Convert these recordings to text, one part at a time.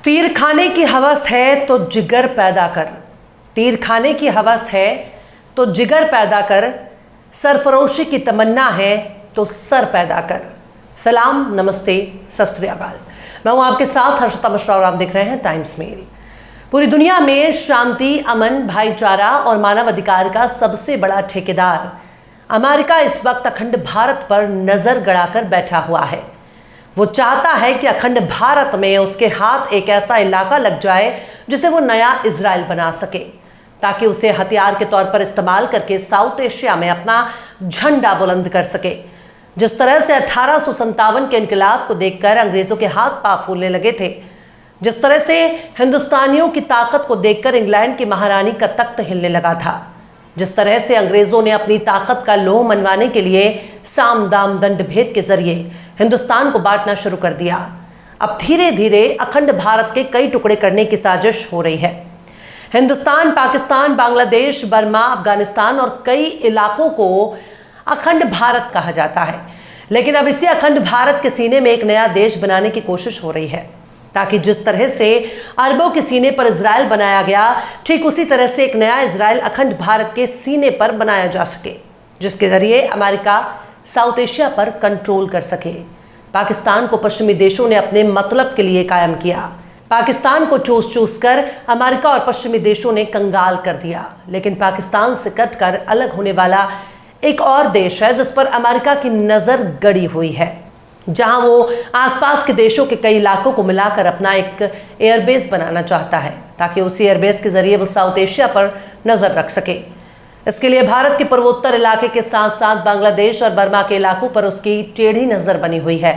तीर खाने की हवस है तो जिगर पैदा कर। तीर खाने की हवस है तो जिगर पैदा कर। सरफरोशी की तमन्ना है तो सर पैदा कर। सलाम, नमस्ते, सत श्री अकाल। मैं हूं आपके साथ हर्षिता मिश्रा और आप देख रहे हैं टाइम्स मेल। पूरी दुनिया में शांति, अमन, भाईचारा और मानव अधिकार का सबसे बड़ा ठेकेदार अमेरिका इस वक्त अखंड भारत पर नजर गड़ाकर बैठा हुआ है। वो चाहता है कि अखंड भारत में उसके हाथ एक ऐसा इलाका लग जाए जिसे वो नया इजराइल बना सके, ताकि उसे हथियार के तौर पर इस्तेमाल करके साउथ एशिया में अपना झंडा बुलंद कर सके। जिस तरह से 1857 के इनकलाब को देखकर अंग्रेजों के हाथ पांव फूलने लगे थे, जिस तरह से हिंदुस्तानियों की ताकत को देखकर इंग्लैंड की महारानी का तख्त हिलने लगा था, जिस तरह से अंग्रेजों ने अपनी ताकत का लोह मनवाने के लिए साम दाम दंड भेद के जरिए हिंदुस्तान को बांटना शुरू कर दिया, अब धीरे धीरे अखंड भारत के कई टुकड़े करने की साजिश हो रही है। हिंदुस्तान, पाकिस्तान, बांग्लादेश, बर्मा, अफगानिस्तान और कई इलाकों को अखंड भारत कहा जाता है, लेकिन अब इसी अखंड भारत के सीने में एक नया देश बनाने की कोशिश हो रही है, ताकि जिस तरह से अरबों के सीने पर इजराइल बनाया गया, ठीक उसी तरह से एक नया इजराइल अखंड भारत के सीने पर बनाया जा सके, जिसके जरिए अमेरिका साउथ एशिया पर कंट्रोल कर सके। पाकिस्तान को पश्चिमी देशों ने अपने मतलब के लिए कायम किया। पाकिस्तान को चूस चूस कर अमेरिका और पश्चिमी देशों ने कंगाल कर दिया, लेकिन पाकिस्तान से कटकर अलग होने वाला एक और देश है जिस पर अमेरिका की नज़र गड़ी हुई है, जहां वो आसपास के देशों के कई इलाकों को मिलाकर अपना एक एयरबेस बनाना चाहता है, ताकि उसी एयरबेस के जरिए वो साउथ एशिया पर नज़र रख सके। इसके लिए भारत के पूर्वोत्तर इलाके के साथ साथ बांग्लादेश और बर्मा के इलाकों पर उसकी टेढ़ी नज़र बनी हुई है।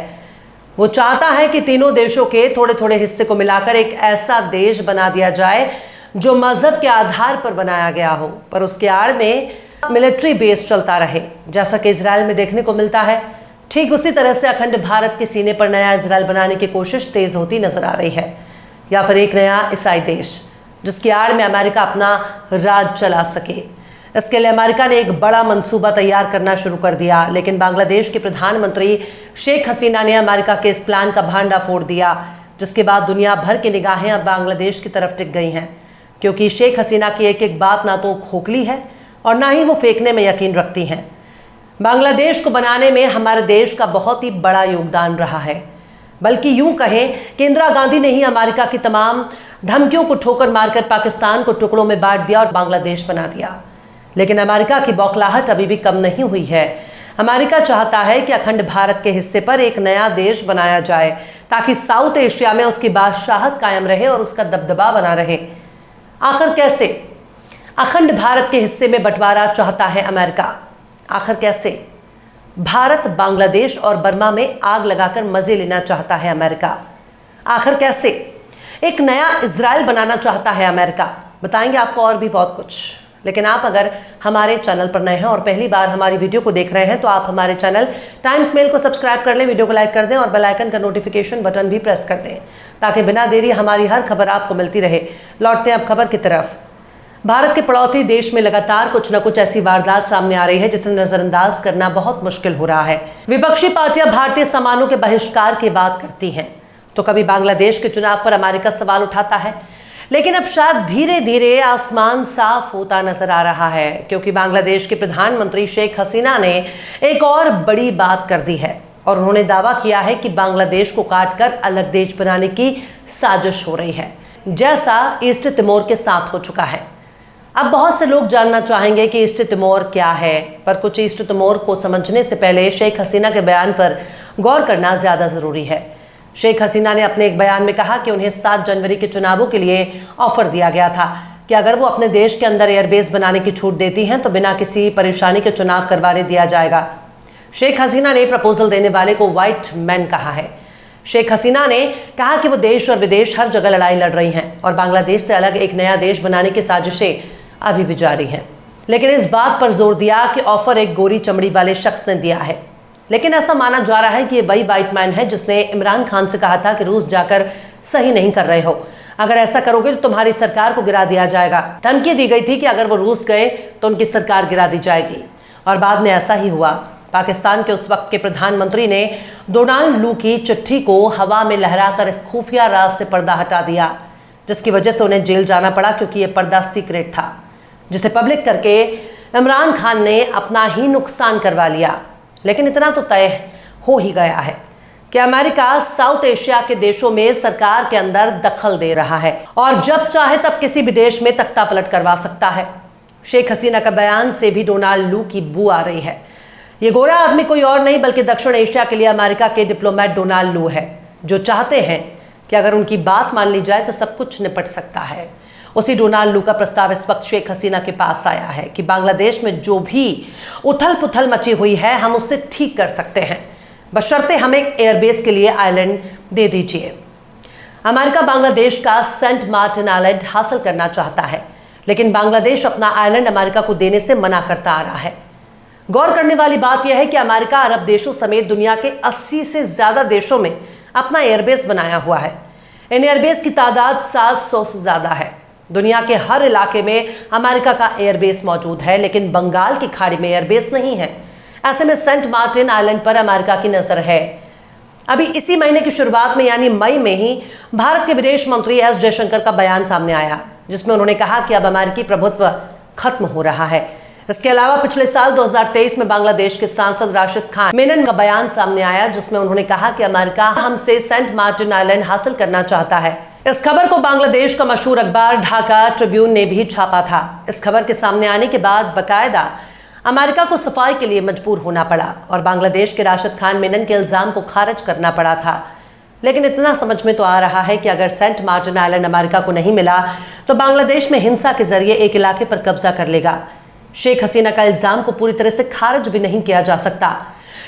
वो चाहता है कि तीनों देशों के थोड़े थोड़े हिस्से को मिलाकर एक ऐसा देश बना दिया जाए जो मजहब के आधार पर बनाया गया हो, पर उसके आड़ में मिलिट्री बेस चलता रहे, जैसा कि इजराइल में देखने को मिलता है। ठीक उसी तरह से अखंड भारत के सीने पर नया इजराइल बनाने की कोशिश तेज होती नजर आ रही है, या फिर एक नया ईसाई देश जिसकी आड़ में अमेरिका अपना राज चला सके। इसके लिए अमेरिका ने एक बड़ा मंसूबा तैयार करना शुरू कर दिया, लेकिन बांग्लादेश के प्रधानमंत्री शेख हसीना ने अमेरिका के इस प्लान का भांडा फोड़ दिया, जिसके बाद दुनिया भर की निगाहें अब बांग्लादेश की तरफ टिक गई हैं, क्योंकि शेख हसीना की एक एक बात ना तो खोखली है और ना ही वो फेंकने में यकीन रखती हैं। बांग्लादेश को बनाने में हमारे देश का बहुत ही बड़ा योगदान रहा है, बल्कि यूं कहें कि इंदिरा गांधी ने ही अमेरिका की तमाम धमकियों को ठोकर मारकर पाकिस्तान को टुकड़ों में बांट दिया और बांग्लादेश बना दिया। लेकिन अमेरिका की बौखलाहट अभी भी कम नहीं हुई है। अमेरिका चाहता है कि अखंड भारत के हिस्से पर एक नया देश बनाया जाए, ताकि साउथ एशिया में उसकी बादशाहत कायम रहे और उसका दबदबा बना रहे। आखिर कैसे अखंड भारत के हिस्से में बंटवारा चाहता है अमेरिका? आखिर कैसे भारत, बांग्लादेश और बर्मा में आग लगाकर मजे लेना चाहता है अमेरिका? आखिर कैसे एक नया इजराइल बनाना चाहता है अमेरिका? बताएंगे आपको और भी बहुत कुछ। लेकिन आप अगर हमारे चैनल पर नए हैं और पहली बार हमारी वीडियो को देख रहे हैं, तो आप हमारे चैनल टाइम्स मेल को सब्सक्राइब कर लें, वीडियो को लाइक कर दें और बेल आइकन का नोटिफिकेशन बटन भी प्रेस कर दें, ताकि बिना देरी हमारी हर खबर आपको मिलती रहे। लौटते हैं अब खबर की तरफ। भारत के पड़ोसी देश में लगातार कुछ न कुछ ऐसी वारदात सामने आ रही है जिसे नजरअंदाज करना बहुत मुश्किल हो रहा है। विपक्षी पार्टियां भारतीय सामानों के बहिष्कार की बात करती हैं, तो कभी बांग्लादेश के चुनाव पर अमेरिका सवाल उठाता है, लेकिन अब शायद धीरे धीरे आसमान साफ होता नजर आ रहा है, क्योंकि बांग्लादेश के प्रधानमंत्री शेख हसीना ने एक और बड़ी बात कर दी है और उन्होंने दावा किया है कि बांग्लादेश को काटकर अलग देश बनाने की साजिश हो रही है, जैसा ईस्ट तिमोर के साथ हो चुका है। अब बहुत से लोग जानना चाहेंगे कि ईस्ट तिमोर क्या है, पर कुछ ईस्ट तिमोर को समझने से पहले शेख हसीना के बयान पर गौर करना ज्यादा जरूरी है। शेख हसीना ने अपने एक बयान में कहा कि उन्हें 7 जनवरी के चुनावों के लिए ऑफर दिया गया था कि अगर वो अपने देश के अंदर एयरबेस बनाने की छूट देती हैं तो बिना किसी परेशानी के चुनाव करवाने दिया जाएगा। शेख हसीना ने प्रपोजल देने वाले को व्हाइट मैन कहा है। शेख हसीना ने कहा कि वो देश और विदेश हर जगह लड़ाई लड़ रही हैं और बांग्लादेश से अलग एक नया देश बनाने की साजिशें अभी भी जारी हैं, लेकिन इस बात पर जोर दिया कि ऑफर एक गोरी चमड़ी वाले शख्स ने दिया है। लेकिन ऐसा माना जा रहा है कि ये वही व्हाइट मैन है जिसने इमरान खान से कहा था कि रूस जाकर सही नहीं कर रहे हो, अगर ऐसा करोगे तो तुम्हारी सरकार को गिरा दिया जाएगा। धमकी दी गई थी कि अगर वो रूस गए तो उनकी सरकार गिरा दी जाएगी, और बाद में ऐसा ही हुआ। पाकिस्तान के उस वक्त के प्रधानमंत्री ने डोनाल्ड लू की चिट्ठी को हवा में लहराकर इस खुफिया राज से पर्दा हटा दिया, जिसकी वजह से उन्हें जेल जाना पड़ा, क्योंकि यह पर्दा सीक्रेट था, जिसे पब्लिक करके इमरान खान ने अपना ही नुकसान करवा लिया। लेकिन इतना तो तय हो ही गया है कि अमेरिका साउथ एशिया के देशों में सरकार के अंदर दखल दे रहा है और जब चाहे तब किसी भी देश में तख्ता पलट करवा सकता है। शेख हसीना का बयान से भी डोनाल्ड लू की बू आ रही है। ये गोरा आदमी कोई और नहीं बल्कि दक्षिण एशिया के लिए अमेरिका के डिप्लोमेट डोनाल्ड लू है, जो चाहते हैं कि अगर उनकी बात मान ली जाए तो सब कुछ निपट सकता है। उसी डोनाल्ड लू का प्रस्ताव इस वक्त शेख हसीना के पास आया है कि बांग्लादेश में जो भी उथल पुथल मची हुई है हम उससे ठीक कर सकते हैं, बशर्ते हम एक एयरबेस के लिए आइलैंड दे दीजिए। अमेरिका बांग्लादेश का सेंट मार्टिन आइलैंड हासिल करना चाहता है, लेकिन बांग्लादेश अपना आइलैंड अमेरिका को देने से मना करता आ रहा है। गौर करने वाली बात यह है कि अमेरिका अरब देशों समेत दुनिया के 80 से ज्यादा देशों में अपना एयरबेस बनाया हुआ है। इन एयरबेस की तादाद 700 से ज्यादा है। दुनिया के हर इलाके में अमेरिका का एयरबेस मौजूद है, लेकिन बंगाल की खाड़ी में एयरबेस नहीं है। ऐसे में सेंट मार्टिन आइलैंड पर अमेरिका की नजर है। अभी इसी महीने की शुरुआत में यानी मई में ही भारत के विदेश मंत्री एस जयशंकर का बयान सामने आया, जिसमें उन्होंने कहा कि अब अमेरिकी प्रभुत्व खत्म हो रहा है। इसके अलावा पिछले साल 2023 में बांग्लादेश के सांसद राशिद खान मेनन का बयान सामने आया, जिसमें उन्होंने कहा कि अमेरिका हमसे सेंट मार्टिन आइलैंड हासिल करना चाहता है। इस खबर को बांग्लादेश का मशहूर अखबार ढाका ट्रिब्यून ने भी छापा था। इस खबर के सामने आने के बाद बाकायदा अमेरिका को सफाई के लिए मजबूर होना पड़ा और बांग्लादेश के राशिद खान मेनन के इल्जाम को खारिज करना पड़ा था। लेकिन इतना समझ में तो आ रहा है कि अगर सेंट मार्टिन आइलैंड अमेरिका को नहीं मिला तो बांग्लादेश में हिंसा के जरिए एक इलाके पर कब्जा कर लेगा। शेख हसीना का इल्जाम को पूरी तरह से खारिज भी नहीं किया जा सकता,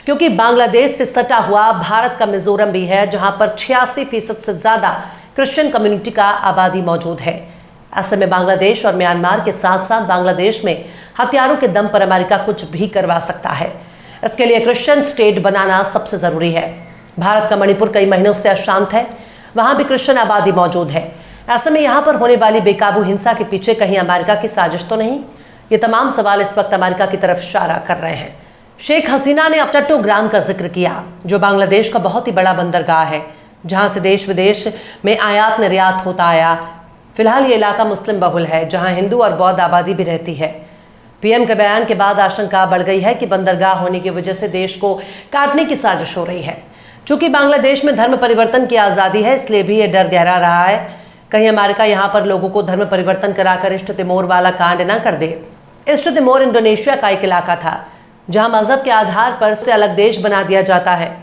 क्योंकि बांग्लादेश से सटा हुआ भारत का मिजोरम भी है, जहां पर 86% से ज्यादा क्रिश्चियन कम्युनिटी का आबादी मौजूद है। ऐसे में बांग्लादेश और म्यांमार के साथ साथ बांग्लादेश में हथियारों के दम पर अमेरिका कुछ भी करवा सकता है। इसके लिए क्रिश्चियन स्टेट बनाना सबसे जरूरी है। भारत का मणिपुर कई महीनों से अशांत है, वहां भी क्रिश्चियन आबादी मौजूद है। ऐसे में यहां पर होने वाली बेकाबू हिंसा के पीछे कहीं अमेरिका की साजिश तो नहीं? ये तमाम सवाल इस वक्त अमेरिका की तरफ इशारा कर रहे हैं। शेख हसीना ने अब चट्टोग्राम का जिक्र किया, जो बांग्लादेश का बहुत ही बड़ा बंदरगाह है, जहां से देश विदेश में आयात निर्यात होता आया। फिलहाल ये इलाका मुस्लिम बहुल है, जहां हिंदू और बौद्ध आबादी भी रहती है। पीएम के बयान के बाद आशंका बढ़ गई है कि बंदरगाह होने की वजह से देश को काटने की साजिश हो रही है। चूंकि बांग्लादेश में धर्म परिवर्तन की आज़ादी है, इसलिए भी ये डर गहरा रहा है कहीं अमेरिका यहाँ पर लोगों को धर्म परिवर्तन कराकर इष्ट तिमोर वाला कांड न कर दे। इष्ट तिमोर इंडोनेशिया का एक इलाका था जहां मजहब के आधार पर से अलग देश बना दिया जाता है।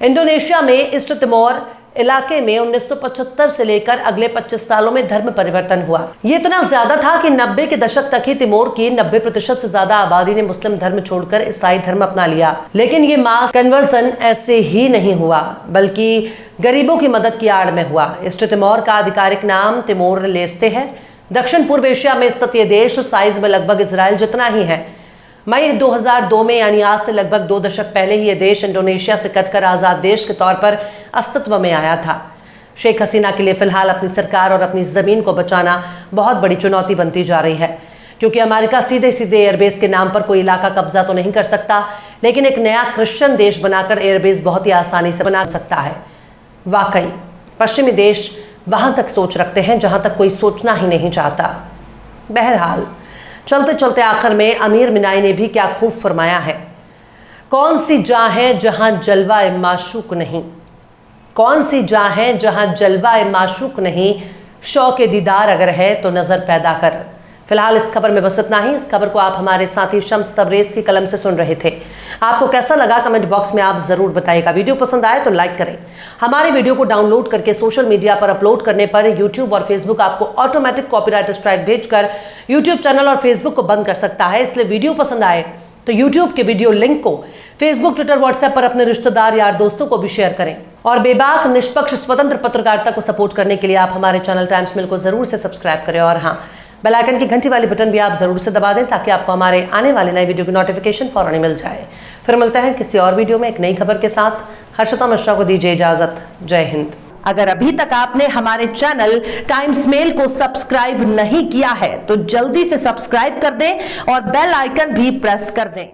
इंडोनेशिया में इष्ट तिमोर इलाके में 1975 से लेकर अगले 25 सालों में धर्म परिवर्तन हुआ। ये इतना ज्यादा था कि 90 के दशक तक ही तिमोर की 90% से ज्यादा आबादी ने मुस्लिम धर्म छोड़कर ईसाई धर्म अपना लिया। लेकिन ये मास कन्वर्सन ऐसे ही नहीं हुआ, बल्कि गरीबों की मदद की आड़ में हुआ। इष्ट तिमोर का आधिकारिक नाम तिमोर लेस्ते है। दक्षिण पूर्व एशिया में स्थित ये देश साइज में लगभग इजराइल जितना ही है। मई 2002 में यानी आज से लगभग 2 दशक पहले ही ये देश इंडोनेशिया से कटकर आज़ाद देश के तौर पर अस्तित्व में आया था। शेख हसीना के लिए फिलहाल अपनी सरकार और अपनी ज़मीन को बचाना बहुत बड़ी चुनौती बनती जा रही है, क्योंकि अमेरिका सीधे सीधे एयरबेस के नाम पर कोई इलाका कब्जा तो नहीं कर सकता, लेकिन एक नया क्रिश्चियन देश बनाकर एयरबेस बहुत ही आसानी से बना सकता है। वाकई पश्चिमी देश वहां तक सोच रखते हैं जहां तक कोई सोचना ही नहीं चाहता। बहरहाल चलते चलते आखिर में अमीर मिनाई ने भी क्या खूब फरमाया है, कौन सी जहाँ है जहां जलवा माशूक नहीं, कौन सी जहाँ है जहां जलवा माशूक नहीं, शौक दीदार अगर है तो नजर पैदा कर। फिलहाल इस खबर में बस इतना ही। इस खबर को आप हमारे साथी शम्स तबरेज की कलम से सुन रहे थे। आपको कैसा लगा कमेंट बॉक्स में आप जरूर बताइएगा। वीडियो पसंद आए तो लाइक करें। हमारे वीडियो को डाउनलोड करके सोशल मीडिया पर अपलोड करने पर यूट्यूब और फेसबुक आपको ऑटोमेटिक कॉपीराइट स्ट्राइक भेजकर यूट्यूब चैनल और फेसबुक को बंद कर सकता है। इसलिए वीडियो पसंद आए तो यूट्यूब के वीडियो लिंक को फेसबुक, ट्विटर, व्हाट्सएप पर अपने रिश्तेदार यार दोस्तों को भी शेयर करें। और बेबाक, निष्पक्ष, स्वतंत्र पत्रकारिता को सपोर्ट करने के लिए आप हमारे चैनल टाइम्स मिल को जरूर से सब्सक्राइब करें। और हाँ, बेल आइकन की घंटी वाली बटन भी आप जरूर से दबा दें, ताकि आपको हमारे आने वाले नए वीडियो की नोटिफिकेशन फौरन मिल जाए। फिर मिलते हैं किसी और वीडियो में एक नई खबर के साथ। हर्षिता मिश्रा को दीजिए इजाजत। जय हिंद। अगर अभी तक आपने हमारे चैनल टाइम्स मेल को सब्सक्राइब नहीं किया है तो जल्दी से सब्सक्राइब कर दें और बेल आइकन भी प्रेस कर दें।